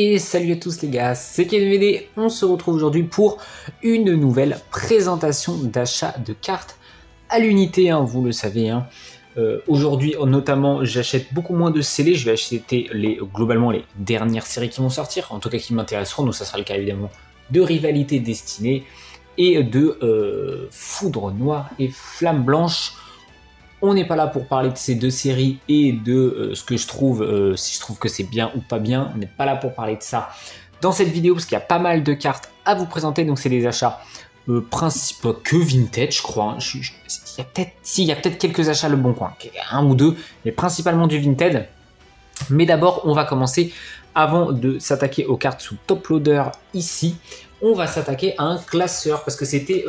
Et salut à tous les gars, c'est KevVD, on se retrouve aujourd'hui pour une nouvelle présentation d'achat de cartes à l'unité, vous le savez. Aujourd'hui notamment j'achète beaucoup moins de scellés, je vais acheter globalement les dernières séries qui vont sortir, en tout cas qui m'intéresseront, donc ça sera le cas évidemment de Rivalité Destinée et de Foudre Noire et Flamme Blanche. On n'est pas là pour parler de ces deux séries et de ce que je trouve, si je trouve que c'est bien ou pas bien. On n'est pas là pour parler de ça dans cette vidéo parce qu'il y a pas mal de cartes à vous présenter. Donc c'est des achats principaux que vintage, je crois. Il y a peut-être quelques achats Le Bon Coin, un ou deux, mais principalement du vintage. Mais d'abord, on va commencer, avant de s'attaquer aux cartes sous top loader ici, on va s'attaquer à un classeur parce que c'était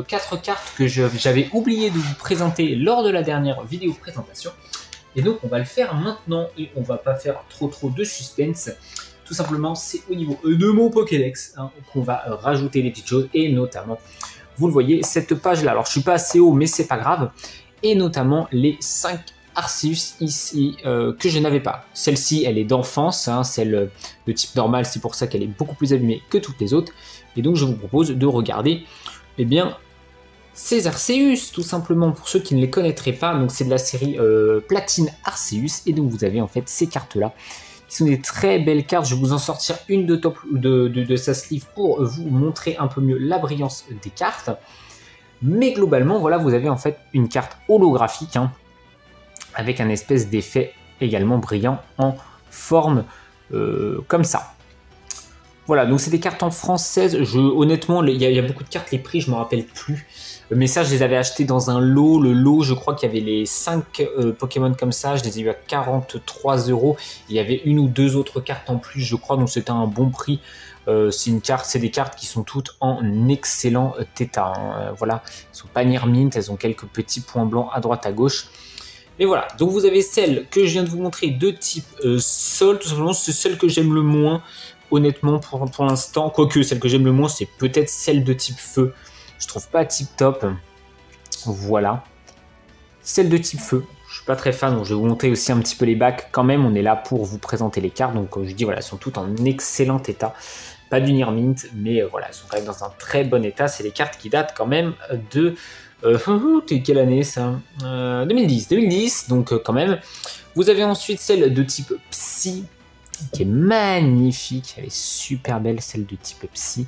4 cartes que j'avais oublié de vous présenter lors de la dernière vidéo présentation. Et donc on va le faire maintenant et on va pas faire trop de suspense. Tout simplement, c'est au niveau de mon Pokédex qu'on va rajouter des petites choses et notamment, vous le voyez, cette page là. Alors je suis pas assez haut, mais c'est pas grave. Et notamment les 5 Arceus ici que je n'avais pas. Celle-ci elle est d'enfance, celle de type normal, c'est pour ça qu'elle est beaucoup plus abîmée que toutes les autres. Et donc je vous propose de regarder ces Arceus tout simplement pour ceux qui ne les connaîtraient pas. Donc c'est de la série Platine Arceus et donc vous avez en fait ces cartes là qui sont des très belles cartes. Je vais vous en sortir une de sa sleeve pour vous montrer un peu mieux la brillance des cartes. Mais globalement voilà, vous avez en fait une carte holographique avec un espèce d'effet également brillant en forme comme ça. Voilà, donc c'est des cartes en française. Honnêtement, il y a beaucoup de cartes, les prix, je ne me rappelle plus. Mais ça, je les avais achetés dans un lot. Le lot, je crois qu'il y avait les 5 Pokémon comme ça. Je les ai eu à 43 €. Il y avait une ou deux autres cartes en plus, je crois. Donc c'était un bon prix. C'est des cartes qui sont toutes en excellent état. Voilà, elles ne sont pas near mint. Elles ont quelques petits points blancs à droite, à gauche. Et voilà, donc vous avez celle que je viens de vous montrer de type sol. Tout simplement, c'est celle que j'aime le moins. Honnêtement, pour l'instant, quoique celle que j'aime le moins, c'est peut-être celle de type feu. Je trouve pas tip top. Voilà. Celle de type feu, je suis pas très fan, donc je vais vous montrer aussi un petit peu les bacs. Quand même, on est là pour vous présenter les cartes. Donc, je dis, voilà, elles sont toutes en excellent état. Pas du near mint, mais voilà, elles sont quand même dans un très bon état. C'est des cartes qui datent quand même de... quelle année ça 2010, donc quand même. Vous avez ensuite celle de type Psy, qui est magnifique, elle est super belle, celle de type Psy.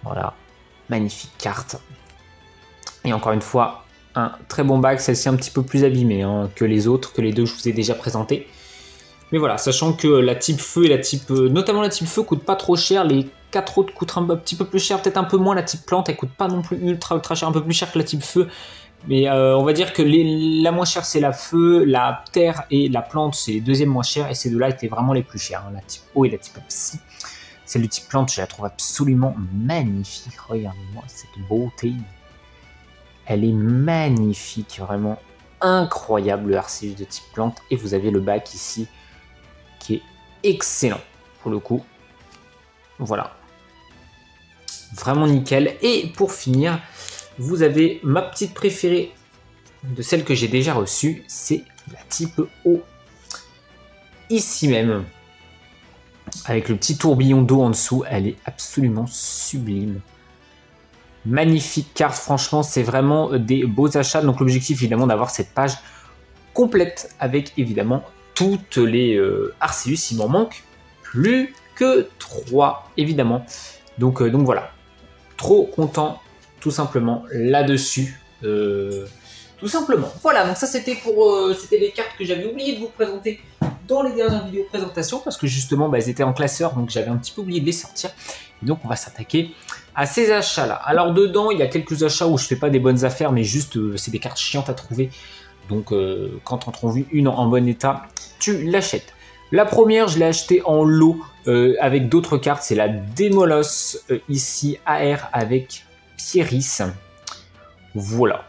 Voilà, magnifique carte. Et encore une fois, un très bon bac, celle-ci un petit peu plus abîmée que les autres, que les deux que je vous ai déjà présentés. Mais voilà, sachant que la type feu et la type... notamment la type feu coûte pas trop cher, les 4 autres coûtent un petit peu plus cher, peut-être un peu moins. La type plante, elle coûte pas non plus ultra cher, un peu plus cher que la type feu. Mais on va dire que la moins chère c'est la feu, la terre et la plante c'est les deuxièmes moins chères. Et ces deux-là étaient vraiment les plus chers, la type eau et la type psy. Celle du type plante, je la trouve absolument magnifique. Regardez-moi cette beauté. Elle est magnifique, vraiment incroyable le Arceus de type plante. Et vous avez le bac ici qui est excellent pour le coup. Voilà. Vraiment nickel. Et pour finir, vous avez ma petite préférée de celle que j'ai déjà reçue, c'est la type eau. Ici même, avec le petit tourbillon d'eau en dessous, elle est absolument sublime. Magnifique carte, franchement, c'est vraiment des beaux achats. Donc l'objectif, évidemment, d'avoir cette page complète avec, évidemment, toutes les Arceus. Il m'en manque plus que 3, évidemment. Donc voilà, trop content. Tout simplement là-dessus, tout simplement. Voilà, donc ça c'était c'était les cartes que j'avais oublié de vous présenter dans les dernières vidéos présentation parce que justement elles étaient en classeur, donc j'avais un petit peu oublié de les sortir. Et donc on va s'attaquer à ces achats-là. Alors dedans, il y a quelques achats où je fais pas des bonnes affaires, mais juste c'est des cartes chiantes à trouver. Donc quand on trouve une en bon état, tu l'achètes. La première, je l'ai achetée en lot avec d'autres cartes, c'est la Démolos ici AR avec Pieris. Voilà,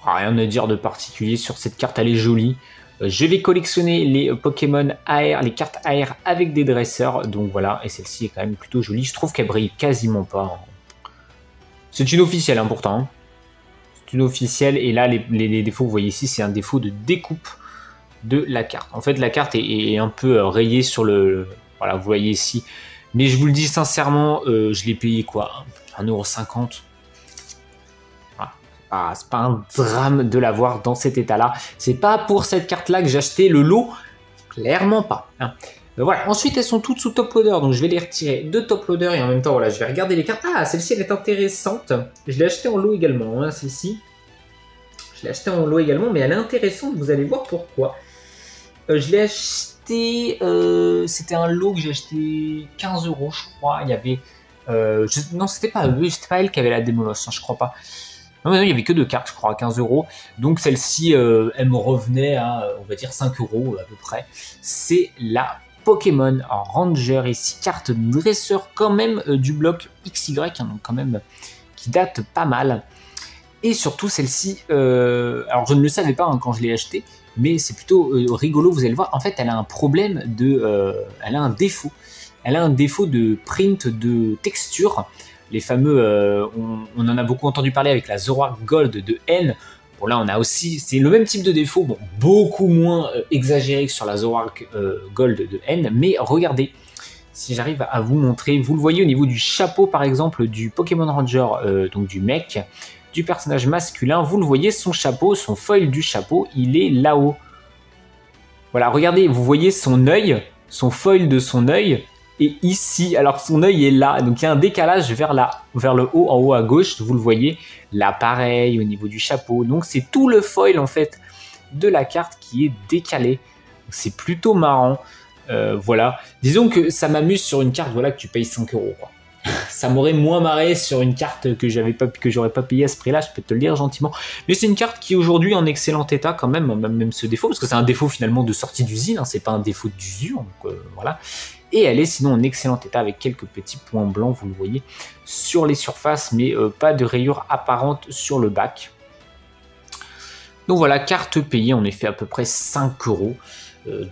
rien à dire de particulier sur cette carte, elle est jolie. Je vais collectionner les Pokémon AR, les cartes AR avec des dresseurs, donc voilà, et celle-ci est quand même plutôt jolie. Je trouve qu'elle brille quasiment pas. C'est une officielle pourtant. C'est une officielle, et là les défauts, vous voyez ici, c'est un défaut de découpe de la carte. En fait, la carte est un peu rayée sur le Voilà, vous voyez ici. Mais je vous le dis sincèrement, je l'ai payé quoi, 1,50 €. Voilà. C'est pas un drame de l'avoir dans cet état-là. C'est pas pour cette carte-là que j'ai acheté le lot. Clairement pas. Hein. Voilà. Ensuite, elles sont toutes sous top loader. Donc, je vais les retirer de top loader. Et en même temps, voilà, je vais regarder les cartes. Ah, celle-ci, elle est intéressante. Je l'ai achetée en lot également, hein, celle-ci. Je l'ai achetée en lot également. Mais elle est intéressante. Vous allez voir pourquoi. Je l'ai acheté. C'était un lot que j'ai acheté 15 €, je crois. Il y avait. Non, c'était pas elle qui avait la démolosse, hein, je crois pas. Non, il y avait que 2 cartes, je crois, à 15 €. Donc celle-ci, elle me revenait à, on va dire, 5 € à peu près. C'est la Pokémon Ranger ici, carte dresseur quand même du bloc XY, hein, donc quand même qui date pas mal. Et surtout celle-ci, alors je ne le savais pas hein, quand je l'ai achetée, mais c'est plutôt rigolo, vous allez le voir. En fait, elle a un problème elle a un défaut. Elle a un défaut de print de texture. Les fameux, on en a beaucoup entendu parler avec la Zoroark Gold de N. Bon là, on a aussi, c'est le même type de défaut, bon, beaucoup moins exagéré que sur la Zoroark Gold de N. Mais regardez, si j'arrive à vous montrer, vous le voyez au niveau du chapeau par exemple du Pokémon Ranger, donc du mec, du personnage masculin, vous le voyez, son chapeau, son foil du chapeau, il est là-haut. Voilà, regardez, vous voyez son œil, son foil de son œil, et ici, alors son œil est là, donc il y a un décalage vers le haut, en haut à gauche, vous le voyez, là pareil, au niveau du chapeau, donc c'est tout le foil en fait de la carte qui est décalé, c'est plutôt marrant, voilà. Disons que ça m'amuse sur une carte, voilà, que tu payes 5 €, quoi. Ça m'aurait moins marré sur une carte que j'aurais pas payé à ce prix-là, je peux te le dire gentiment. Mais c'est une carte qui est aujourd'hui en excellent état quand même, même ce défaut, parce que c'est un défaut finalement de sortie d'usine, hein, c'est pas un défaut d'usure, donc voilà. Et elle est sinon en excellent état avec quelques petits points blancs, vous le voyez, sur les surfaces, mais pas de rayures apparentes sur le bac. Donc voilà, carte payée en effet à peu près 5 €.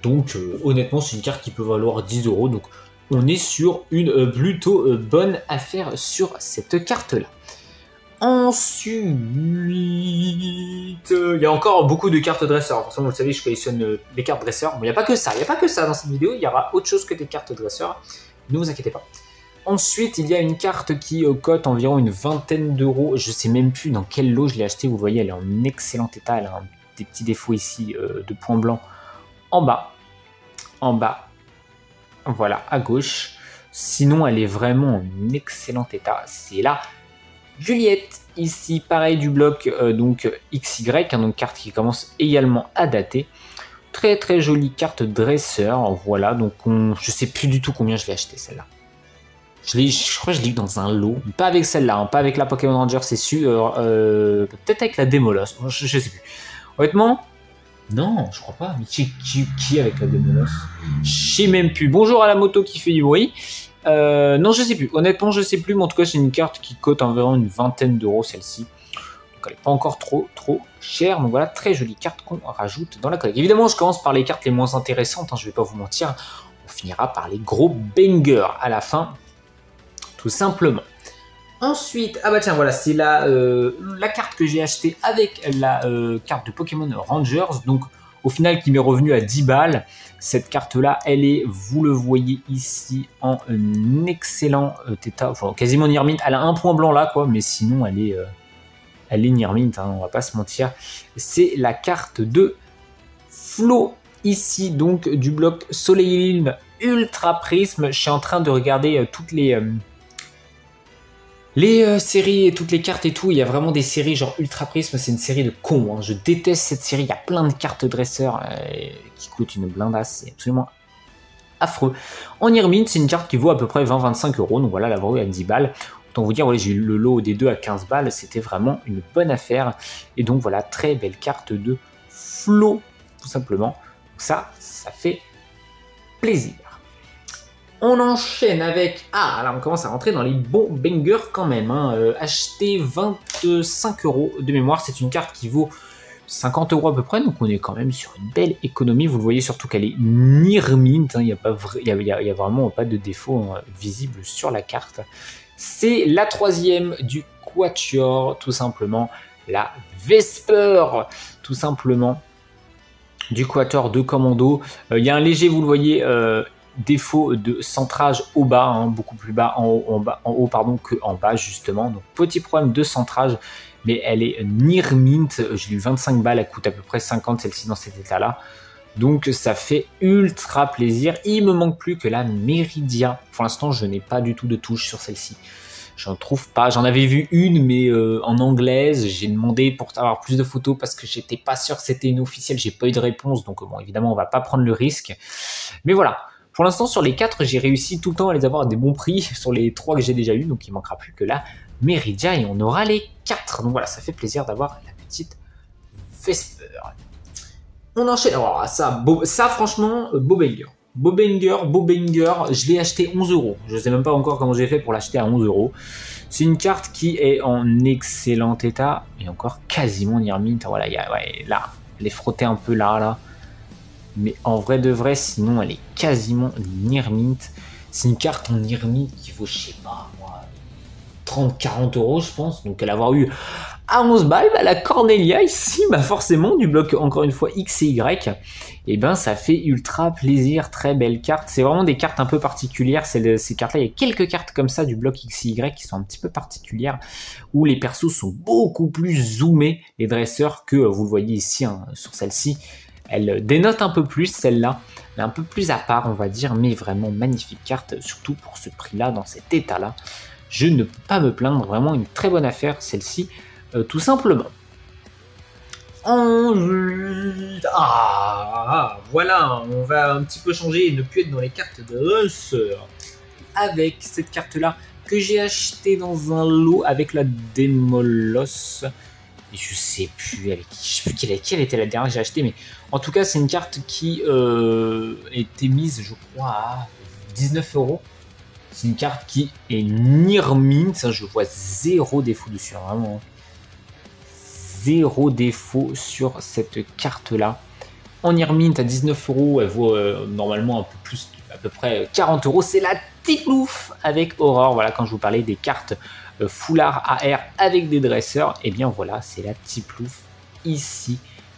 Donc honnêtement, c'est une carte qui peut valoir 10 €, donc on est sur une plutôt bonne affaire sur cette carte-là. Ensuite, il y a encore beaucoup de cartes dresseurs. Forcément, vous le savez, je collectionne les cartes dresseurs. Bon, il n'y a pas que ça. Il n'y a pas que ça dans cette vidéo. Il y aura autre chose que des cartes dresseurs. Ne vous inquiétez pas. Ensuite, il y a une carte qui cote environ une vingtaine d'euros. Je ne sais même plus dans quel lot je l'ai acheté. Vous le voyez, elle est en excellent état. Elle a des petits défauts ici de points blancs en bas. En bas. Voilà, à gauche. Sinon, elle est vraiment en excellent état. C'est là Juliette, ici, pareil du bloc donc XY, hein, donc carte qui commence également à dater. Très très jolie carte dresseur, voilà, donc je sais plus du tout combien je l'ai acheté celle-là. Je crois que je l'ai eu dans un lot, pas avec celle-là, hein, pas avec la Pokémon Ranger, c'est sûr, peut-être avec la Démolosse, je sais plus. Honnêtement, non, je crois pas, mais qui avec la Démolosse? Je sais même plus. Bonjour à la moto qui fait du bruit. Non, je sais plus. Honnêtement, je sais plus. Mais en tout cas, c'est une carte qui cote environ une vingtaine d'euros, celle-ci. Donc, elle n'est pas encore trop chère. Donc voilà, très jolie carte qu'on rajoute dans la collecte. Évidemment, je commence par les cartes les moins intéressantes. Hein, je vais pas vous mentir. On finira par les gros bangers à la fin, tout simplement. Ensuite, ah bah tiens, voilà, c'est la carte que j'ai achetée avec la carte de Pokémon Rangers. Donc, au final, qui m'est revenu à 10 balles. Cette carte-là, elle est, vous le voyez ici, en excellent état, enfin quasiment near mint. Elle a un point blanc là, quoi, mais sinon, elle est near mint, hein, on va pas se mentir. C'est la carte de Flo, ici, donc, du bloc Soleil et Lune Ultra Prisme. Je suis en train de regarder toutes les séries et toutes les cartes et tout. Il y a vraiment des séries genre Ultra Prisme, c'est une série de cons, hein. Je déteste cette série, il y a plein de cartes dresseurs qui coûtent une blindasse, c'est absolument affreux. En Irmine, c'est une carte qui vaut à peu près 20-25 €, donc voilà, l'avoir eu à 10 balles. Autant vous dire, voilà, j'ai eu le lot des deux à 15 balles, c'était vraiment une bonne affaire. Et donc voilà, très belle carte de Flo, tout simplement. Donc ça fait plaisir. On enchaîne avec... Ah, là on commence à rentrer dans les bons bangers quand même. Hein. Acheter 25 € de mémoire. C'est une carte qui vaut 50 € à peu près. Donc on est quand même sur une belle économie. Vous le voyez surtout qu'elle est near mint. Hein. Il n'y a vraiment pas de défaut visible sur la carte. C'est la troisième du Quatuor, tout simplement. La Vesper, tout simplement. Du Quatuor de Commando. Il y a un léger, vous le voyez... défaut de centrage au bas, hein, beaucoup plus bas en haut pardon, que en bas justement. Donc petit problème de centrage, mais elle est near mint. J'ai eu 25 balles, elle coûte à peu près 50 celle-ci dans cet état-là. Donc ça fait ultra plaisir. Il me manque plus que la Meridia. Pour l'instant, je n'ai pas du tout de touche sur celle-ci. J'en trouve pas. J'en avais vu une, mais en anglaise. J'ai demandé pour avoir plus de photos parce que j'étais pas sûr que c'était une officielle. J'ai pas eu de réponse, donc bon, évidemment, on va pas prendre le risque. Mais voilà. Pour l'instant, sur les 4, j'ai réussi tout le temps à les avoir à des bons prix sur les 3 que j'ai déjà eu. Donc il manquera plus que la Meridia et on aura les 4. Donc voilà, ça fait plaisir d'avoir la petite Vesper. On enchaîne. Alors ça franchement, Bobanger. Bobanger, je l'ai acheté 11 €. Je ne sais même pas encore comment j'ai fait pour l'acheter à 11 €. C'est une carte qui est en excellent état et encore quasiment near mint. Voilà, ouais, là, elle est frottée un peu là. Mais en vrai de vrai, sinon elle est quasiment near mint. C'est une carte en near mint qui vaut, je sais pas moi, 30-40 €, je pense. Donc elle avoir eu à 11 balles, la Cornelia ici, forcément, du bloc encore une fois X et Y, et ben ça fait ultra plaisir, très belle carte. C'est vraiment des cartes un peu particulières, ces cartes-là, il y a quelques cartes comme ça du bloc X et Y qui sont un petit peu particulières, où les persos sont beaucoup plus zoomés, les dresseurs, que vous le voyez ici hein, sur celle-ci. Elle dénote un peu plus celle-là, mais un peu plus à part on va dire, mais vraiment magnifique carte, surtout pour ce prix-là, dans cet état-là. Je ne peux pas me plaindre, vraiment une très bonne affaire celle-ci. Tout simplement. Voilà, on va un petit peu changer et ne plus être dans les cartes de dresseur. Avec cette carte-là que j'ai achetée dans un lot avec la Démolos. Et je sais plus quelle était la dernière que j'ai achetée, mais en tout cas, c'est une carte qui était mise, je crois, à 19 €. C'est une carte qui est near mint. Je vois zéro défaut dessus, vraiment. Zéro défaut sur cette carte là. En near mint à 19 €, elle vaut normalement un peu plus, à peu près 40 €. C'est la Tiplouf avec Aurore. Voilà, quand je vous parlais des cartes foulard AR avec des dresseurs, et bien voilà, c'est la Tiplouf ici.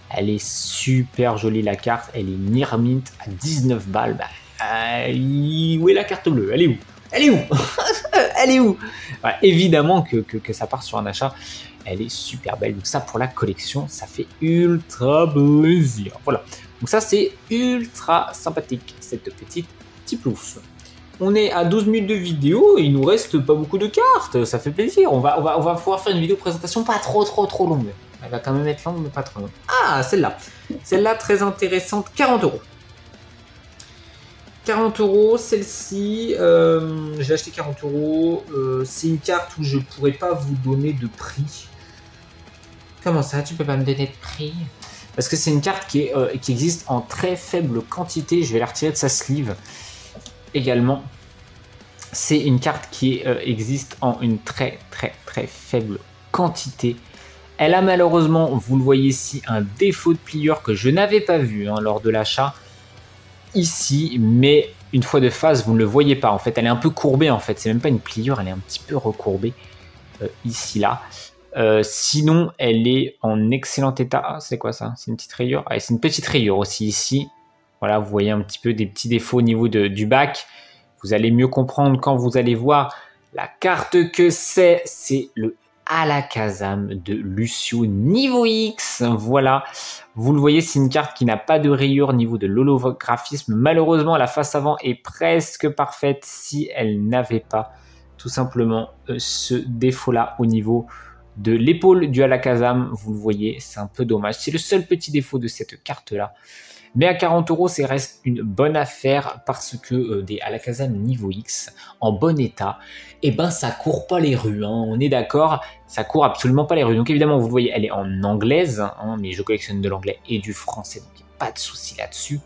Elle est super jolie la carte. Elle est near mint à 19 balles. Où est la carte bleue? Elle est où? Elle est où? Elle est où? Voilà, évidemment que ça part sur un achat. Elle est super belle. Donc ça, pour la collection, ça fait ultra plaisir. Voilà. Donc ça, c'est ultra sympathique, cette petite Tiplouf. On est à 12 minutes de vidéo et il nous reste pas beaucoup de cartes. Ça fait plaisir. On va pouvoir faire une vidéo présentation pas trop longue. Elle va quand même être longue, mais pas trop longue. Ah, celle-là. Celle-là, très intéressante. 40 €. 40 €, celle-ci, j'ai acheté 40 €. C'est une carte où je pourrais pas vous donner de prix. Comment ça, tu peux pas me donner de prix? Parce que c'est une carte qui existe en très faible quantité. Je vais la retirer de sa sleeve également. C'est une carte qui existe en une très faible quantité. Elle a malheureusement, vous le voyez ici, un défaut de pliure que je n'avais pas vu lors de l'achat. Ici, mais une fois de face, vous ne le voyez pas. En fait, elle est un peu courbée. En fait, c'est même pas une pliure, elle est un petit peu recourbée ici là. Sinon, elle est en excellent état. Ah, c'est quoi ça? C'est une petite rayure. Ah, c'est une petite rayure aussi ici. Voilà, vous voyez un petit peu des petits défauts au niveau du bac. Vous allez mieux comprendre quand vous allez voir la carte que c'est. C'est le Alakazam de Lucio niveau X. Voilà, vous le voyez, c'est une carte qui n'a pas de rayure au niveau de l'holographisme. Malheureusement, la face avant est presque parfaite si elle n'avait pas tout simplement ce défaut-là au niveau de l'épaule du Alakazam. Vous le voyez, c'est un peu dommage. C'est le seul petit défaut de cette carte-là. Mais à 40 €, ça reste une bonne affaire parce que des Alakazam niveau X en bon état, et ben ça court pas les rues, hein, on est d'accord, ça court absolument pas les rues. Donc évidemment, vous le voyez, elle est en anglaise, hein, mais je collectionne de l'anglais et du français, donc il n'y a pas de souci là-dessus.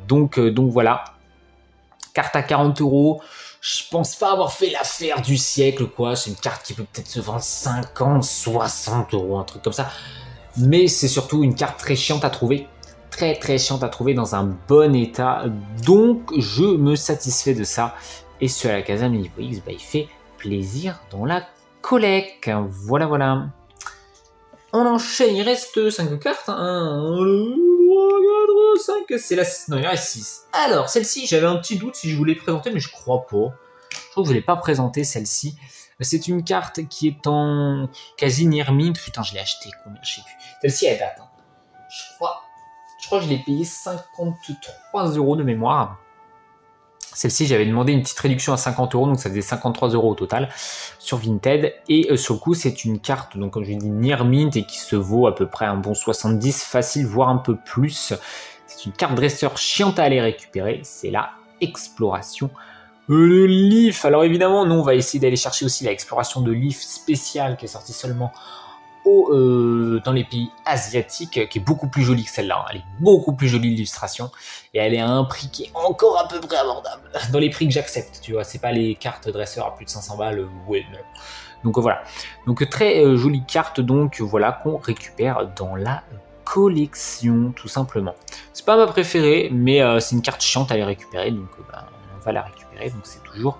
Donc voilà, carte à 40 €. Je pense pas avoir fait l'affaire du siècle, quoi. C'est une carte qui peut peut-être se vendre 50, 60 €, un truc comme ça. Mais c'est surtout une carte très chiante à trouver. Très chiante à trouver dans un bon état. Donc, je me satisfais de ça. Et ce Alakazam niveau X, il fait plaisir dans la collecte. Voilà. On enchaîne, il reste 5 cartes. 1, 2, 3, 4, c'est vrai que c'est la... Non, il y en a 6. Alors, celle-ci, j'avais un petit doute si je voulais présenter, mais je crois pas. Je crois que je ne l'ai pas présentée, celle-ci. C'est une carte qui est en quasi near mint. Putain, je l'ai acheté combien? Je sais plus. Celle-ci, elle date. Hein. Je crois que je l'ai payé 53 € de mémoire. Celle-ci, j'avais demandé une petite réduction à 50 €, donc ça faisait 53 € au total sur Vinted. Et sur le coup, c'est une carte, donc comme je dis, near mint et qui se vaut à peu près un bon 70, facile, voire un peu plus. C'est une carte dresseur chiante à aller récupérer. C'est la exploration. Le Leaf. Alors évidemment, nous, on va essayer d'aller chercher aussi la exploration de Leaf spéciale qui est sortie seulement dans les pays asiatiques, qui est beaucoup plus jolie que celle-là. Elle est beaucoup plus jolie l'illustration et elle est à un prix qui est encore à peu près abordable. Dans les prix que j'accepte, tu vois, c'est pas les cartes dresseurs à plus de 500 balles, ouais, non. Donc voilà. Donc très jolie carte, donc voilà, qu'on récupère dans la collection, tout simplement. C'est pas ma préférée, mais c'est une carte chiante à les récupérer, donc on va la récupérer, donc c'est toujours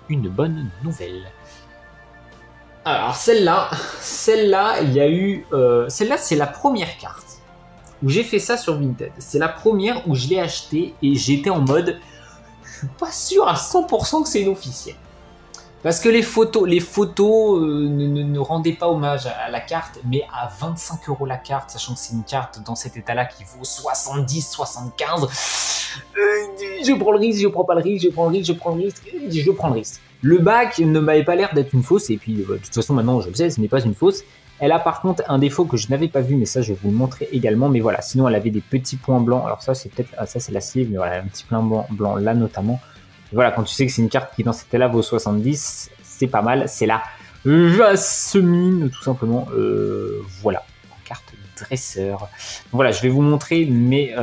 une bonne nouvelle. Alors celle-là, il y a eu... celle-là, c'est la première carte où j'ai fait ça sur Vinted. C'est la première où je l'ai achetée et j'étais en mode... Je suis pas sûr à 100% que c'est une officielle. Parce que les photos ne rendaient pas hommage à la carte, mais à 25 € la carte, sachant que c'est une carte dans cet état-là qui vaut 70, 75. Je prends le risque, je prends pas le risque, je prends le risque, je prends le risque, je prends le risque. Le bac ne m'avait pas l'air d'être une fausse, et puis de toute façon maintenant je le sais, ce n'est pas une fausse. Elle a par contre un défaut que je n'avais pas vu, mais ça je vais vous le montrer également. Mais voilà, sinon elle avait des petits points blancs. Alors ça c'est peut-être, ça c'est la sleeve, mais voilà, un petit point blanc là notamment. Et voilà, quand tu sais que c'est une carte qui dans cet état-là vaut 70, c'est pas mal. C'est la Jasmine, tout simplement. Voilà, carte dresseur. Donc voilà, je vais vous montrer, mais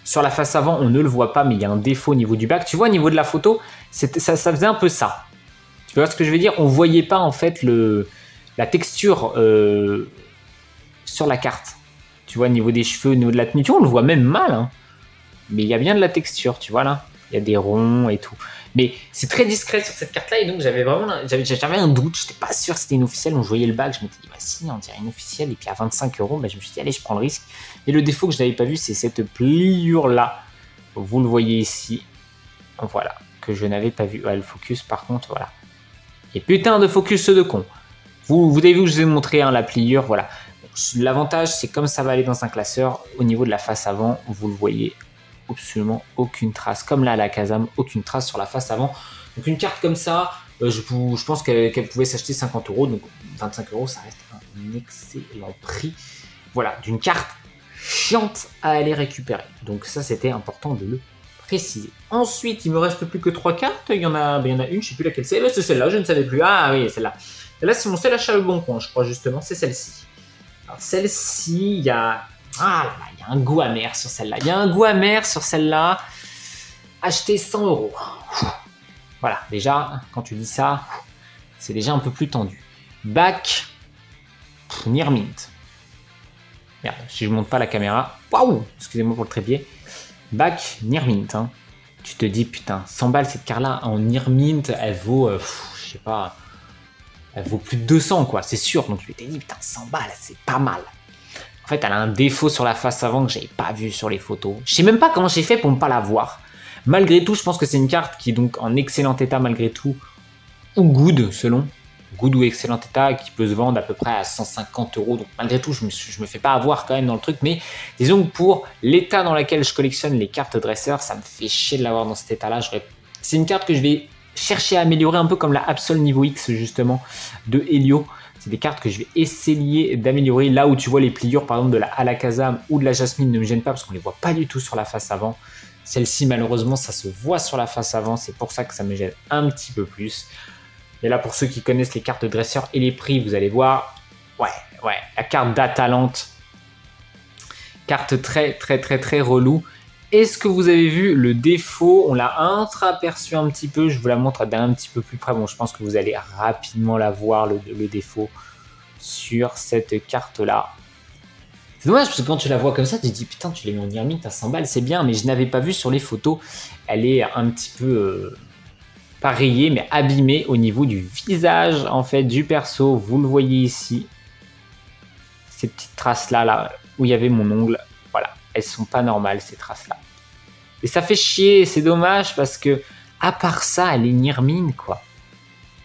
sur la face avant, on ne le voit pas, mais il y a un défaut au niveau du bac. Tu vois, au niveau de la photo, ça faisait un peu ça. Tu vois ce que je veux dire? On voyait pas en fait la texture sur la carte. Tu vois, au niveau des cheveux, au niveau de la tenue, tu vois, on le voit même mal, hein. Mais il y a bien de la texture, tu vois là. Il y a des ronds et tout. Mais c'est très discret sur cette carte-là. Et donc j'avais un doute. Je n'étais pas sûr que c'était une officielle. Donc je voyais le bac. Je me suis dit, bah si, on dirait une officielle. Et puis à 25 €, bah, je me suis dit, allez, je prends le risque. Et le défaut que je n'avais pas vu, c'est cette pliure-là. Vous le voyez ici. Voilà. Que je n'avais pas vu. Ouais, le focus, par contre, voilà. Et putain de focus de con. Vous avez vu que je vous ai montré hein, la pliure. Voilà. L'avantage, c'est comme ça va aller dans un classeur. Au niveau de la face avant, vous le voyez. Absolument aucune trace, comme là à la Kazam, aucune trace sur la face avant. Donc une carte comme ça, je pense qu'elle pouvait s'acheter 50 €, donc 25 €, ça reste un excellent prix. Voilà, d'une carte chiante à aller récupérer. Donc ça, c'était important de le préciser. Ensuite, il me reste plus que 3 cartes. Il y en a une, je ne sais plus laquelle c'est. C'est celle-là, je ne savais plus. Ah oui, celle-là. Celle-là, c'est mon seul achat Le Bon Coin, je crois justement, c'est celle-ci. Alors celle-ci, il y a... Ah là là, il y a un goût amer sur celle-là. Il y a un goût amer sur celle-là. Acheter 100 €. Voilà, déjà, quand tu dis ça, c'est déjà un peu plus tendu. Back, near mint. Merde, si je monte pas la caméra. Waouh, excusez-moi pour le trépied. Back, near mint. Hein. Tu te dis, putain, 100 balles cette carte-là en near mint, elle vaut, je sais pas, elle vaut plus de 200, quoi, c'est sûr. Donc je m'étais dit, putain, 100 balles, c'est pas mal. En fait, elle a un défaut sur la face avant que j'avais pas vu sur les photos. Je sais même pas comment j'ai fait pour ne pas la voir. Malgré tout, je pense que c'est une carte qui est donc en excellent état malgré tout, ou good selon, good ou excellent état, qui peut se vendre à peu près à 150 €. Donc malgré tout, je me fais pas avoir quand même dans le truc. Mais disons que pour l'état dans lequel je collectionne les cartes dresseurs, ça me fait chier de l'avoir dans cet état-là. C'est une carte que je vais chercher à améliorer un peu comme la Absol niveau X justement de Helio. C'est des cartes que je vais essayer d'améliorer. Là où tu vois les pliures, par exemple, de la Alakazam ou de la Jasmine ne me gênent pas parce qu'on ne les voit pas du tout sur la face avant. Celle-ci, malheureusement, ça se voit sur la face avant. C'est pour ça que ça me gêne un petit peu plus. Et là, pour ceux qui connaissent les cartes de dresseurs et les prix, vous allez voir. Ouais, la carte d'Atalante. Carte très relou. Est-ce que vous avez vu le défaut? On l'a entreaperçu un petit peu. Je vous la montre d'un petit peu plus près. Bon, je pense que vous allez rapidement la voir, le défaut sur cette carte-là. C'est dommage parce que quand tu la vois comme ça, tu te dis putain, tu l'as mis en near mint à 100 balles, c'est bien. Mais je n'avais pas vu sur les photos. Elle est un petit peu pas rayée, mais abîmée au niveau du visage en fait du perso. Vous le voyez ici. Ces petites traces-là, là où il y avait mon ongle. Voilà. elles sont pas normales ces traces-là. Et ça fait chier, c'est dommage parce que, à part ça, elle est Nirmine, quoi.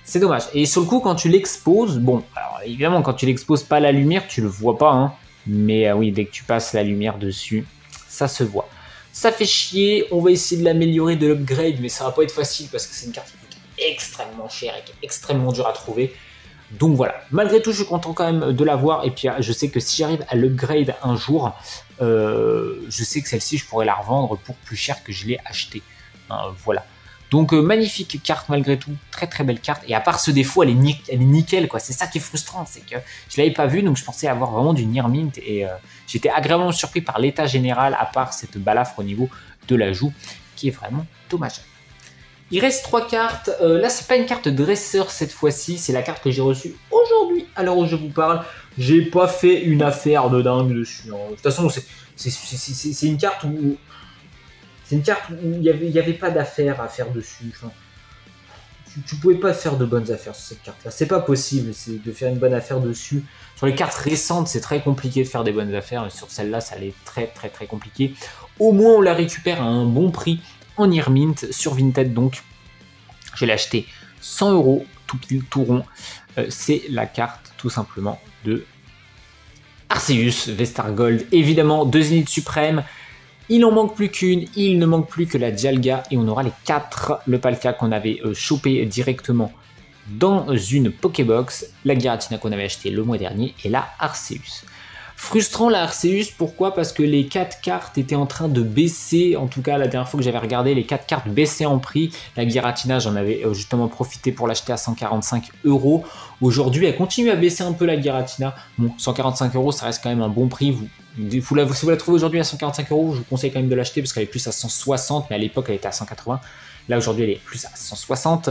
C'est dommage. Et sur le coup, quand tu l'exposes, bon, alors évidemment, quand tu l'exposes pas à la lumière, tu le vois pas, hein. Mais oui, dès que tu passes la lumière dessus, ça se voit. Ça fait chier, on va essayer de l'améliorer, de l'upgrade, mais ça va pas être facile parce que c'est une carte qui coûte extrêmement cher et qui est extrêmement dure à trouver. Donc voilà, malgré tout, je suis content quand même de l'avoir. Et puis, je sais que si j'arrive à l'upgrade un jour, je sais que celle-ci, je pourrais la revendre pour plus cher que je l'ai achetée. Voilà. Donc, magnifique carte malgré tout. Très très belle carte. Et à part ce défaut, elle est nickel, quoi. C'est ça qui est frustrant. C'est que je l'avais pas vu, donc je pensais avoir vraiment du Near Mint. Et j'étais agréablement surpris par l'état général, à part cette balafre au niveau de l'ajout, qui est vraiment dommageable. Il reste 3 cartes. Là, c'est pas une carte dresseur cette fois-ci. C'est la carte que j'ai reçue aujourd'hui, à l'heure où je vous parle. J'ai pas fait une affaire de dingue dessus. Hein. De toute façon, c'est une carte où... C'est une carte où il n'y avait pas d'affaires à faire dessus. Enfin, tu pouvais pas faire de bonnes affaires sur cette carte-là. C'est pas possible de faire une bonne affaire dessus. Sur les cartes récentes, c'est très compliqué de faire des bonnes affaires. Mais sur celle-là, ça allait très très très compliqué. Au moins, on la récupère à un bon prix en Near Mint sur Vinted. Donc, je l'ai acheté 100 €, tout pile, tout rond. C'est la carte, tout simplement, de Arceus, Vestargold. Évidemment, 2 Zénith suprêmes. Il en manque plus qu'une, il ne manque plus que la Dialga et on aura les 4, le Palkia qu'on avait chopé directement dans une Pokébox, la Giratina qu'on avait acheté le mois dernier et la Arceus. Frustrant la Arceus, pourquoi? Parce que les 4 cartes étaient en train de baisser, en tout cas la dernière fois que j'avais regardé, les 4 cartes baissaient en prix. La Giratina, j'en avais justement profité pour l'acheter à 145 €. Aujourd'hui, elle continue à baisser un peu la Giratina. Bon, 145 €, ça reste quand même un bon prix. Si vous la trouvez aujourd'hui à 145 €, je vous conseille quand même de l'acheter parce qu'elle est plus à 160, mais à l'époque elle était à 180. Là aujourd'hui elle est plus à 160.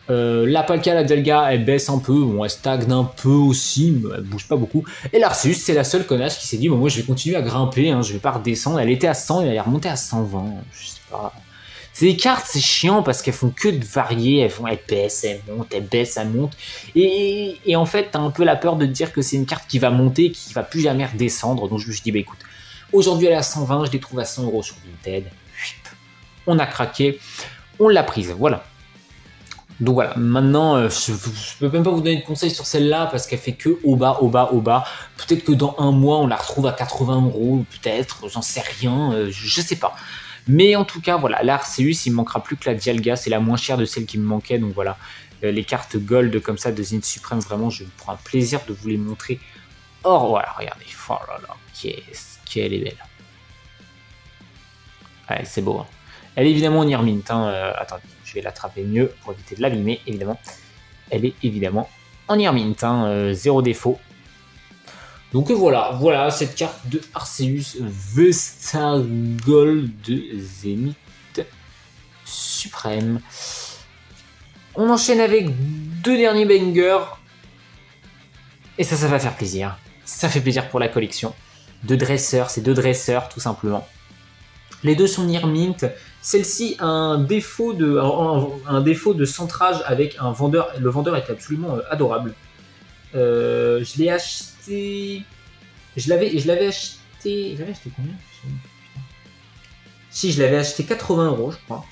La Palkia, la Dialga, elle baisse un peu, bon, elle stagne un peu aussi, mais elle bouge pas beaucoup. Et l'Arceus, c'est la seule connasse qui s'est dit, bon, moi je vais continuer à grimper, hein, je vais pas redescendre. Elle était à 100 et elle est remontée à 120, je sais pas. C'est des cartes, c'est chiant parce qu'elles font que de varier, elles baissent, elles montent, elles baissent, elles montent. Et en fait, t'as un peu la peur de te dire que c'est une carte qui va monter, qui va plus jamais redescendre. Donc je me suis dit, bah écoute, aujourd'hui elle est à 120, je l'ai trouvée à 100 € sur Vinted. On a craqué, on l'a prise, voilà. Donc voilà, maintenant, je peux même pas vous donner de conseils sur celle-là parce qu'elle fait que au bas, au bas, au bas. Peut-être que dans un mois, on la retrouve à 80 €, peut-être, j'en sais rien, je sais pas. Mais en tout cas, voilà, la Arceus, il me manquera plus que la Dialga, c'est la moins chère de celle qui me manquait. Donc voilà, les cartes gold comme ça de Zénith Suprême, vraiment, je me prends un plaisir de vous les montrer. Or, voilà, regardez, oh là là, qu'est-ce qu'elle est belle. Ouais, c'est beau, hein. Elle est évidemment en Near Mint, hein. Attendez, je vais l'attraper mieux pour éviter de l'abîmer, évidemment. Elle est évidemment en Near Mint, hein, zéro défaut. Donc voilà cette carte de Arceus Vestargold de Zénith Suprême. On enchaîne avec 2 derniers bangers. Et ça va faire plaisir. Ça fait plaisir pour la collection. 2 dresseurs, c'est 2 dresseurs tout simplement. Les 2 sont Near Mint. Celle-ci a un défaut de centrage avec un vendeur. Le vendeur est absolument adorable. Je l'ai acheté. Je l'avais acheté. J'avais acheté combien? Si, je l'avais acheté 80 €, je crois.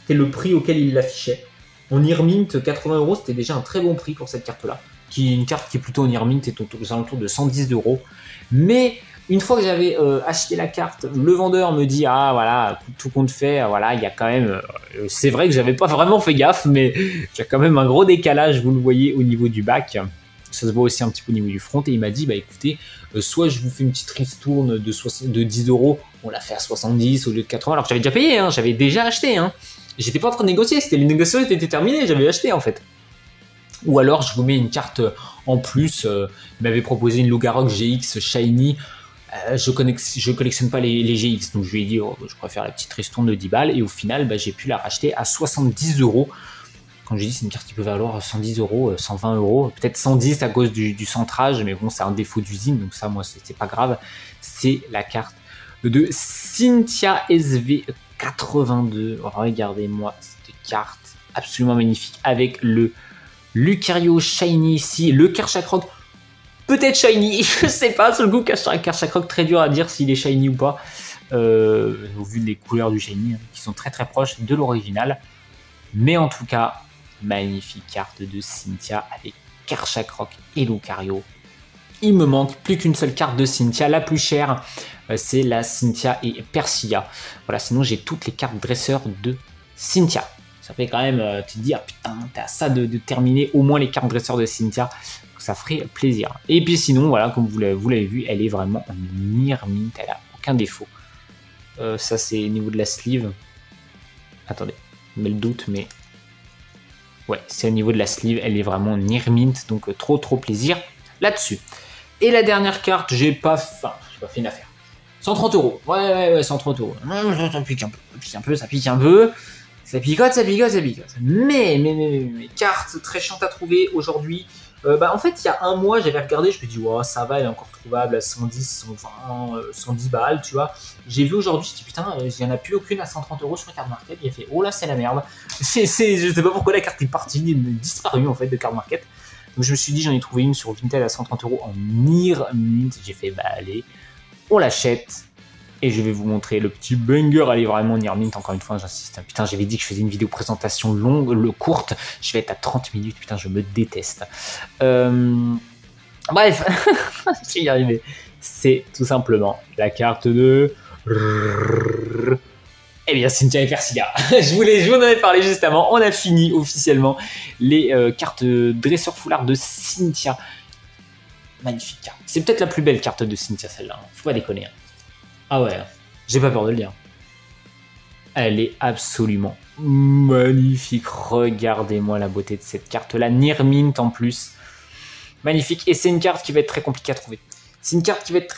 C'était le prix auquel il l'affichait. En Near Mint, 80 €, c'était déjà un très bon prix pour cette carte-là. Qui est une carte qui est plutôt en Near Mint, est aux alentours de 110 €. Mais une fois que j'avais acheté la carte, le vendeur me dit, ah voilà, tout compte fait, voilà, il y a quand même, c'est vrai que j'avais pas vraiment fait gaffe, mais il y a quand même un gros décalage, vous le voyez au niveau du bac. Ça se voit aussi un petit peu au niveau du front. Et il m'a dit, bah écoutez, soit je vous fais une petite ristourne de 10 €, on l'a fait à 70 au lieu de 80, alors que j'avais déjà payé, hein, j'avais déjà acheté. Hein. J'étais pas en train de négocier, les négociations étaient terminées, j'avais acheté en fait. Ou alors je vous mets une carte en plus, il m'avait proposé une Lugarok GX Shiny. Je collectionne pas les GX, donc je lui ai dit, oh, je préfère la petite ristourne de 10 balles. Et au final, bah, j'ai pu la racheter à 70 €. Quand je dis c'est une carte qui peut valoir 110 €, 120 €, peut-être 110 à cause du centrage, mais bon, c'est un défaut d'usine, donc ça, moi, c'est pas grave. C'est la carte de Cynthia SV82. Regardez-moi cette carte absolument magnifique avec le Lucario Shiny ici, le Kerchakroc Peut-être shiny, je sais pas, sur le coup, Karchakroc, très dur à dire s'il est shiny ou pas, au vu des couleurs du shiny, hein, qui sont très très proches de l'original. Mais en tout cas, magnifique carte de Cynthia avec Karchakroc et Lucario. Il me manque plus qu'une seule carte de Cynthia, la plus chère, c'est la Cynthia et Persilla. Voilà, sinon j'ai toutes les cartes dresseurs de Cynthia. Ça fait quand même, tu te dis, ah putain, t'as ça de terminer au moins les cartes dresseurs de Cynthia. Ça ferait plaisir. Et puis sinon, voilà, comme vous l'avez vu, elle est vraiment en Near Mint, elle a aucun défaut. Ça c'est au niveau de la sleeve. Attendez, je mets le doute, mais ouais, c'est au niveau de la sleeve, elle est vraiment Near Mint, donc trop plaisir là-dessus. Et la dernière carte, j'ai pas fait une affaire. 130 €. Ouais, 130 €. Ça pique un peu, ça pique un peu. Ça picote. Mais, carte très chiante à trouver aujourd'hui. En fait, il y a un mois, j'avais regardé, je me dis, wow, ça va, elle est encore trouvable à 110, 120, 110 balles, tu vois. J'ai vu aujourd'hui, je me dis, putain, il n'y en a plus aucune à 130 € sur Card Market. Il a fait, oh là, c'est la merde. Je sais pas pourquoi la carte est partie, elle est disparue en fait de Card Market. Donc je me suis dit, j'en ai trouvé une sur Vinted à 130 € en Near Mint. J'ai fait, bah allez, on l'achète. Et je vais vous montrer le petit banger. Elle est vraiment Near Mint, encore une fois, j'insiste. Putain, j'avais dit que je faisais une vidéo présentation courte. Je vais être à 30 minutes, putain, je me déteste. Bref, je vais y arriver. C'est tout simplement la carte de... Eh bien, Cynthia et Persilla. je vous en avais parlé juste avant. On a fini officiellement les cartes dresseur foulard de Cynthia. Magnifique carte. C'est peut-être la plus belle carte de Cynthia, celle-là. Faut pas déconner. Ah ouais, j'ai pas peur de le dire. Elle est absolument magnifique. Regardez-moi la beauté de cette carte-là. Near Mint en plus. Magnifique. Et c'est une carte qui va être très compliquée à trouver. C'est une carte qui va être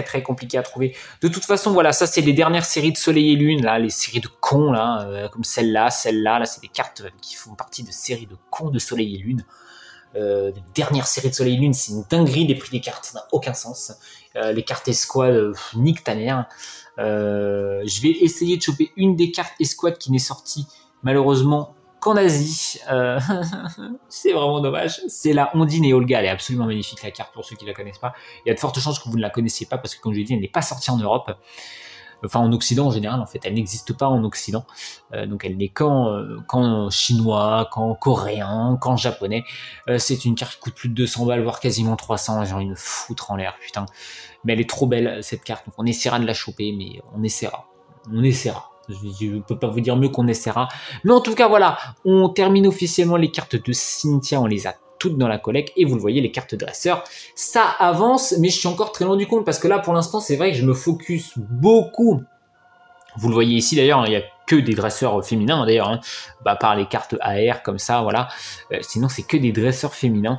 très compliquée à trouver. De toute façon, voilà, ça c'est les dernières séries de Soleil et Lune, là, les séries de cons, là, comme celle-là, là, c'est des cartes qui font partie de séries de cons de Soleil et Lune. Dernière série de Soleil et Lune, c'est une dinguerie des prix des cartes, ça n'a aucun sens. Les cartes escouade, nique ta mère. Je vais essayer de choper une des cartes escouade qui n'est sortie malheureusement qu'en Asie. C'est vraiment dommage. C'est la Ondine et Olga, elle est absolument magnifique la carte pour ceux qui la connaissent pas. Il y a de fortes chances que vous ne la connaissiez pas parce que comme je l'ai dit, elle n'est pas sortie en Europe. Enfin en Occident en général, en fait, elle n'existe pas en Occident, donc elle n'est qu'en chinois, qu'en coréen, qu'en japonais. C'est une carte qui coûte plus de 200 balles, voire quasiment 300, j'ai envie de me foutre en l'air, putain. Mais elle est trop belle cette carte, donc on essaiera de la choper, mais on essaiera. Je ne peux pas vous dire mieux qu'on essaiera. Mais en tout cas, voilà, on termine officiellement les cartes de Cynthia, on les a toutes dans la collecte et vous le voyez, les cartes dresseurs, ça avance, mais je suis encore très loin du compte parce que là, pour l'instant, c'est vrai que je me focus beaucoup. Vous le voyez ici d'ailleurs, il n'y a que des dresseurs féminins d'ailleurs, hein, par les cartes AR comme ça, voilà. Sinon, c'est que des dresseurs féminins.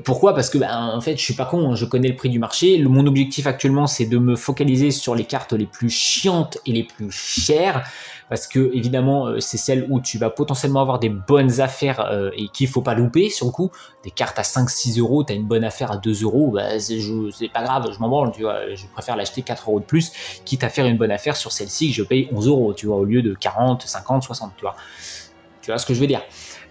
Pourquoi? Parce que, en fait, je suis pas con, hein, je connais le prix du marché. Mon objectif actuellement, c'est de me focaliser sur les cartes les plus chiantes et les plus chères. Parce que, évidemment, c'est celles où tu vas potentiellement avoir des bonnes affaires et qu'il faut pas louper, sur le coup. Des cartes à 5-6 €, tu as une bonne affaire à 2 €, c'est pas grave, je m'en branle, tu vois. Je préfère l'acheter 4 € de plus, quitte à faire une bonne affaire sur celle-ci que je paye 11 €, tu vois, au lieu de 40, 50, 60, tu vois. Tu vois ce que je veux dire?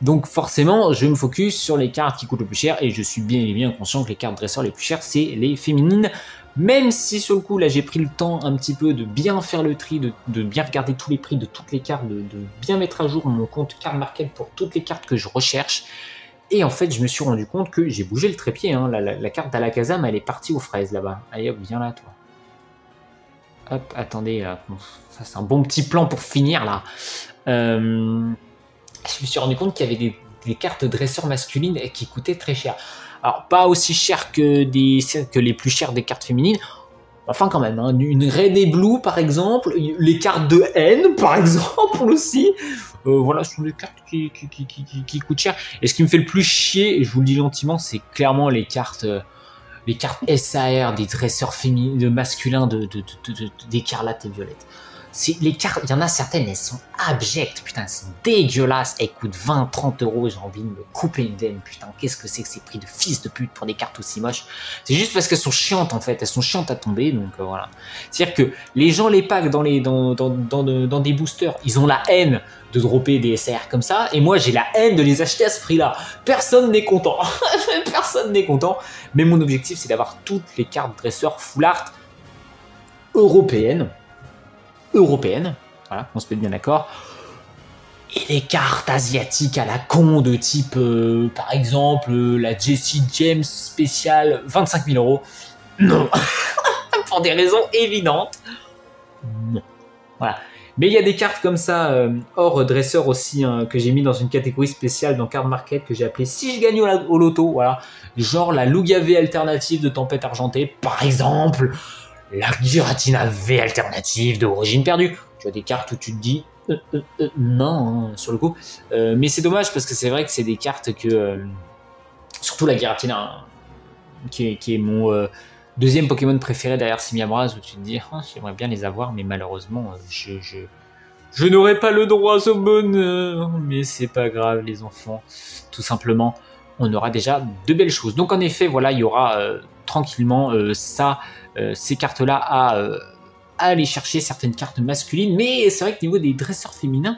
Donc forcément, je me focus sur les cartes qui coûtent le plus cher et je suis bien conscient que les cartes dresseurs les plus chères, c'est les féminines. Même si sur le coup, là, j'ai pris le temps un petit peu de bien faire le tri, de bien regarder tous les prix de toutes les cartes, de bien mettre à jour mon compte Card Market pour toutes les cartes que je recherche. Et en fait, je me suis rendu compte que j'ai bougé le trépied. Hein. La carte d'Alakazam, elle est partie aux fraises là-bas. Allez hop, viens là, toi. Hop, attendez, ça c'est un bon petit plan pour finir là. Je me suis rendu compte qu'il y avait des cartes dresseurs masculines qui coûtaient très cher. Alors, pas aussi cher que les plus chères des cartes féminines. Enfin, quand même, hein, une Red et Blue, par exemple. Les cartes de haine, par exemple, aussi. Voilà, ce sont des cartes qui coûtent cher. Et ce qui me fait le plus chier, et je vous le dis gentiment, c'est clairement les cartes SAR, des dresseurs féminins, masculins d'écarlate et violette. Les cartes, il y en a certaines, elles sont abjectes, putain, c'est dégueulasse. Elles coûtent 20-30 euros, j'ai envie de me couper une veine, putain, qu'est-ce que c'est que ces prix de fils de pute pour des cartes aussi moches? C'est juste parce qu'elles sont chiantes en fait, elles sont chiantes à tomber, donc voilà. C'est-à-dire que les gens les pack dans des boosters, ils ont la haine de dropper des SR comme ça, et moi j'ai la haine de les acheter à ce prix-là. Personne n'est content, personne n'est content, mais mon objectif c'est d'avoir toutes les cartes dresseurs full art européennes, voilà, on se met bien d'accord. Et les cartes asiatiques à la con de type, par exemple, la Jessie James spéciale, 25 000 euros. Non. Pour des raisons évidentes. Non. Voilà. Mais il y a des cartes comme ça, hors dresseur aussi, hein, que j'ai mis dans une catégorie spéciale dans Card Market, que j'ai appelé si je gagne au loto, voilà. Genre la Lugia V alternative de Tempête Argentée, par exemple. La Giratina V alternative d'origine perdue. Tu as des cartes où tu te dis non, hein, sur le coup. Mais c'est dommage parce que c'est vrai que c'est des cartes que... surtout la Giratina, hein, qui est mon deuxième Pokémon préféré derrière Simiabras, où tu te dis oh, j'aimerais bien les avoir, mais malheureusement, je n'aurai pas le droit au bonheur. Mais c'est pas grave, les enfants. Tout simplement, on aura déjà de belles choses. Donc en effet, voilà, il y aura tranquillement ces cartes-là à aller chercher, certaines cartes masculines, mais c'est vrai que niveau des dresseurs féminins,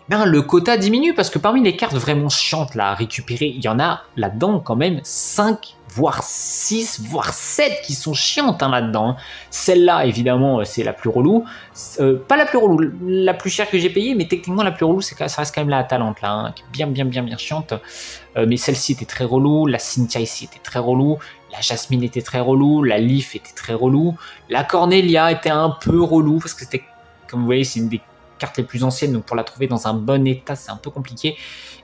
ben, le quota diminue, parce que parmi les cartes vraiment chiantes là, à récupérer, il y en a là-dedans quand même 5, voire 6, voire 7 qui sont chiantes hein, là-dedans. Hein. Celle-là, évidemment, c'est la plus relou. Pas la plus relou, la plus chère que j'ai payée, mais techniquement la plus relou, ça reste quand même la Atalante, là, hein, qui est bien chiante. Mais celle-ci était très relou, la Cynthia ici était très relou, la Jasmine était très relou, la Leaf était très relou, la Cornelia était un peu relou, parce que c'était, comme vous voyez, c'est une des cartes les plus anciennes, donc pour la trouver dans un bon état, c'est un peu compliqué.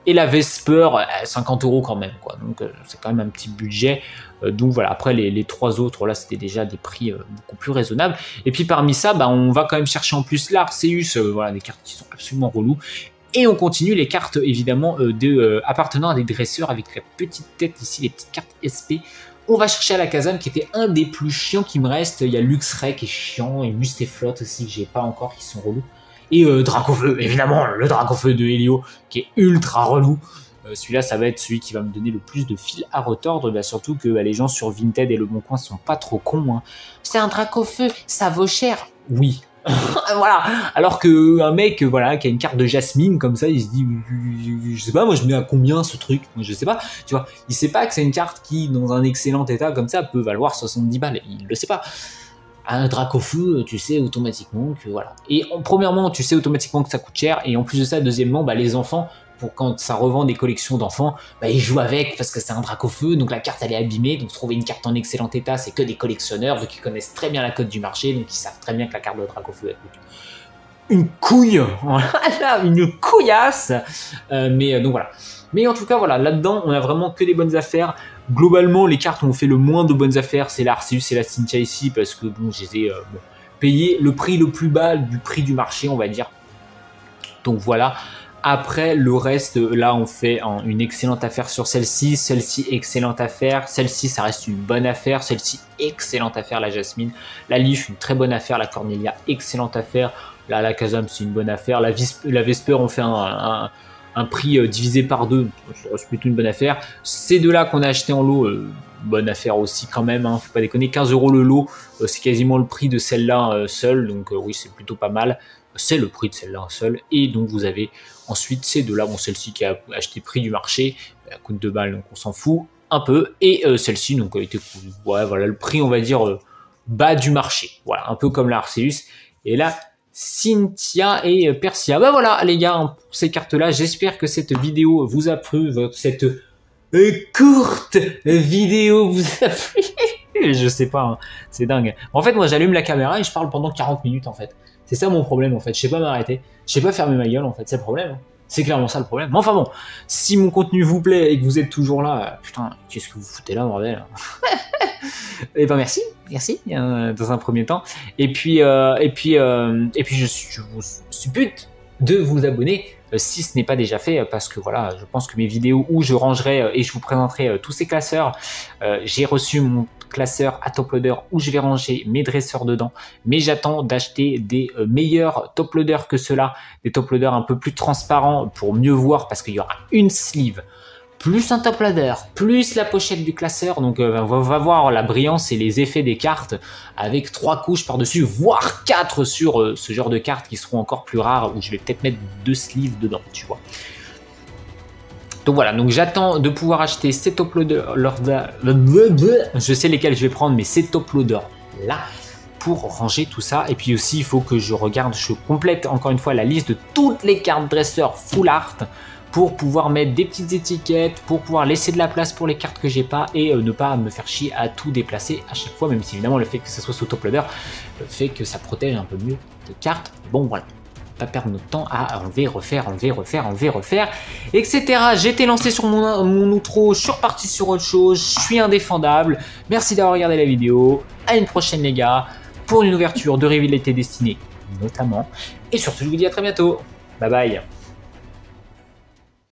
Et la Vesper, 50 € quand même, quoi. Donc c'est quand même un petit budget. Donc voilà, après les trois autres, là, c'était déjà des prix beaucoup plus raisonnables. Et puis parmi ça, bah, on va quand même chercher en plus l'Arceus, voilà, des cartes qui sont absolument reloues. Et on continue les cartes, évidemment, appartenant à des dresseurs avec la petite tête ici, les petites cartes SP. On va chercher à la Kazam qui était un des plus chiants qui me reste. Il y a Luxray qui est chiant et Mustaflot aussi que j'ai pas encore qui sont relous. Et Dracofeu, évidemment, le Dracofeu de Helio qui est ultra relou. Celui-là, ça va être celui qui va me donner le plus de fil à retordre. Bah, surtout que bah, les gens sur Vinted et Le Bon Coin sont pas trop cons. Hein. C'est un Dracofeu, ça vaut cher. Oui. Voilà. Alors qu'un mec voilà, qui a une carte de Jasmine comme ça, il se dit, je sais pas, moi je mets à combien ce truc? Moi, je sais pas, tu vois. Il sait pas que c'est une carte qui, dans un excellent état comme ça, peut valoir 70 balles. Il le sait pas. Un Dracofeu, tu sais automatiquement que voilà. Et premièrement, tu sais automatiquement que ça coûte cher. Et en plus de ça, deuxièmement, bah, les enfants, pour quand ça revend des collections d'enfants, bah, ils jouent avec parce que c'est un Dracofeu, donc la carte elle est abîmée. Donc trouver une carte en excellent état, c'est que des collectionneurs, donc ils connaissent très bien la cote du marché, donc ils savent très bien que la carte de Dracofeu elle coûte une couille, voilà, une couillasse. Mais donc voilà. Mais en tout cas, voilà, là-dedans, on a vraiment que des bonnes affaires. Globalement, les cartes où on fait le moins de bonnes affaires, c'est l'Arceus et la Cynthia ici, parce que bon, je les ai payé le prix le plus bas du prix du marché, on va dire. Donc voilà. Après, le reste, là, on fait une excellente affaire sur celle-ci. Celle-ci, excellente affaire. Celle-ci, ça reste une bonne affaire. Celle-ci, excellente affaire, la Jasmine. La Leaf, une très bonne affaire. La Cornelia, excellente affaire. Là, la Kazam, c'est une bonne affaire. La Vesper, on fait un prix divisé par 2. C'est plutôt une bonne affaire. Ces deux-là qu'on a acheté en lot, bonne affaire aussi quand même. Hein, faut pas déconner. 15 € le lot, c'est quasiment le prix de celle-là seule. Donc oui, c'est plutôt pas mal. C'est le prix de celle-là seule. Et donc vous avez ensuite ces deux-là. Bon, celle-ci qui a acheté prix du marché, elle coûte 2 balles, donc on s'en fout un peu. Et celle-ci, donc a été, ouais, voilà, le prix, on va dire, bas du marché. Voilà, un peu comme la Arceus. Et là, Cynthia et Persia. Bah voilà, les gars, hein, pour ces cartes-là, j'espère que cette vidéo vous a plu, cette courte vidéo vous a plu. Je sais pas, hein, c'est dingue. En fait, moi, j'allume la caméra et je parle pendant 40 minutes, en fait. C'est ça mon problème, en fait. Je sais pas m'arrêter. Je sais pas fermer ma gueule, en fait. C'est le problème. Hein. C'est clairement ça le problème. Mais enfin bon, si mon contenu vous plaît et que vous êtes toujours là, putain, qu'est-ce que vous foutez là, bordel? Et ben merci, dans un premier temps. Et puis je vous suppute de vous abonner si ce n'est pas déjà fait, parce que voilà, je pense que mes vidéos où je rangerai et je vous présenterai tous ces classeurs, j'ai reçu mon classeur à top loader où je vais ranger mes dresseurs dedans, mais j'attends d'acheter des meilleurs top loaders que ceux-là, des top loaders un peu plus transparents pour mieux voir, parce qu'il y aura une sleeve plus un top loader, plus la pochette du classeur, donc on va voir la brillance et les effets des cartes avec 3 couches par-dessus, voire 4 sur ce genre de cartes qui seront encore plus rares, où je vais peut-être mettre 2 sleeves dedans, tu vois. Donc voilà, donc j'attends de pouvoir acheter ces top loaders, je sais lesquels je vais prendre, mais ces top loaders là, pour ranger tout ça. Et puis aussi, il faut que je regarde, je complète encore une fois la liste de toutes les cartes dresseurs full art, pour pouvoir mettre des petites étiquettes, pour pouvoir laisser de la place pour les cartes que j'ai pas, et ne pas me faire chier à tout déplacer à chaque fois, même si évidemment le fait que ce soit sous top loader fait que ça protège un peu mieux de cartes. Bon voilà, pas perdre notre temps à enlever, refaire, etc. J'ai été lancé sur mon outro, je suis reparti sur autre chose, je suis indéfendable. Merci d'avoir regardé la vidéo, à une prochaine les gars, pour une ouverture de Reveal l'été destiné notamment. Et surtout je vous dis à très bientôt, bye bye.